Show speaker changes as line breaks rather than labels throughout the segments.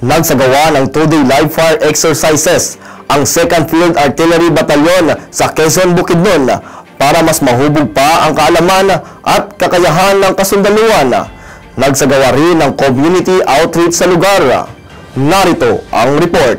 Nagsagawa ng 2-day live fire exercises ang 2nd Field Artillery Battalion sa Quezon, Bukidnon para mas mahubog pa ang kaalaman at kakayahan ng kasundaluhan. Nagsagawa rin ng community outreach sa lugar. Narito ang report.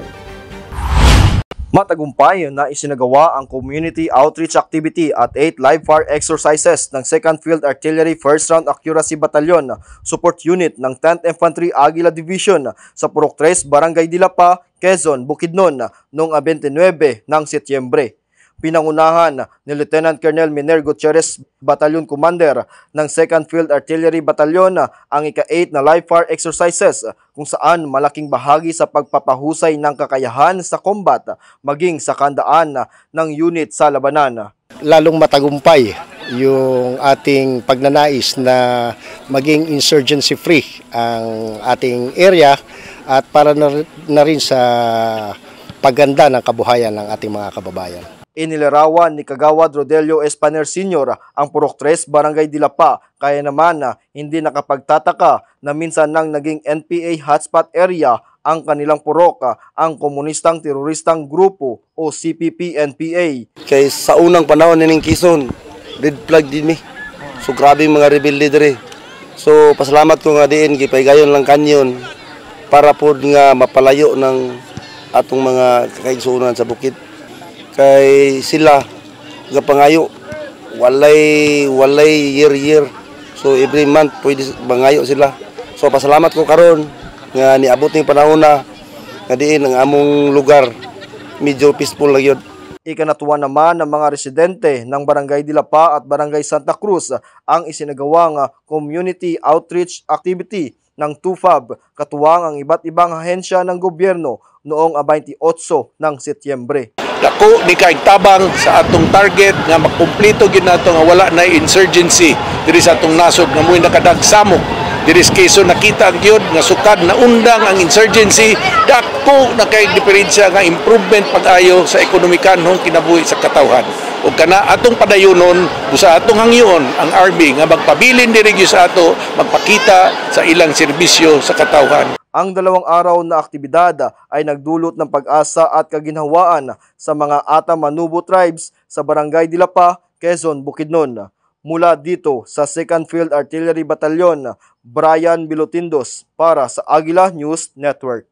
Matagumpay na isinagawa ang community outreach activity at 8 live fire exercises ng 2nd Field Artillery 1st Round Accuracy Battalion, Support Unit ng 10th Infantry Aguila Division sa Purok 3, Barangay Dilapa, Quezon, Bukidnon noong 29 ng Setyembre. Pinangunahan ni Lieutenant Colonel Miner Gutierrez, Battalion Commander ng 2nd Field Artillery Battalion ang ika-8 na live fire exercises kung saan malaking bahagi sa pagpapahusay ng kakayahan sa combat maging sa kandaan ng unit sa labanan.
Lalong matagumpay yung ating pagnanais na maging insurgency free ang ating area at para na rin sa pagganda ng kabuhayan ng ating mga kababayan.
Inilarawan ni Kagawad Rodelio Espaner Sr. ang Purok 3, Barangay Dilapa, kaya naman hindi nakapagtataka na minsan nang naging NPA hotspot area ang kanilang purok, ang Komunistang Teroristang Grupo o CPP-NPA.
Kay sa unang panahon ng Quezon, red flag din mi. So grabe mga rebelde dire. So pasalamat ko nga diin gipaygayon lang kanyon para pod nga mapalayo ng atong mga kakaigsuonan sa bukid. Kay sila gapangayo walay year. So every month pwede bangayo sila. So pasalamat ko karon nga niabot ning panahon na diin ang among lugar medyo peaceful lang yun.
Ikanatuwa naman ng mga residente ng Barangay Dilapa at Barangay Santa Cruz ang isinagawang community outreach activity ng TUFAB katuwang ang iba't ibang ahensya ng gobyerno noong 28 ng Setyembre.
Dako ni kaigtabang sa atong target nga makumplito gyud nato nga wala na insurgency diri sa atong nasod nga moy nakadagsamok diri sa Quezon. Nakita gyud nga sukad na undang ang insurgency, dako na kay diferensya nga improvement pag-ayo sa ekonomikanhong kinabuhi sa katawhan. O kana atong padayonon busa atong hangyon ang army nga magpabilin diri gyud sa ato magpakita sa ilang serbisyo sa katawhan.
Ang 2 araw na aktibidad ay nagdulot ng pag-asa at kaginhawaan sa mga Ata Manubo tribes sa Barangay Dilapa, Quezon, Bukidnon. Mula dito sa 2nd Field Artillery Battalion, Brian Bilotindos para sa Aguila News Network.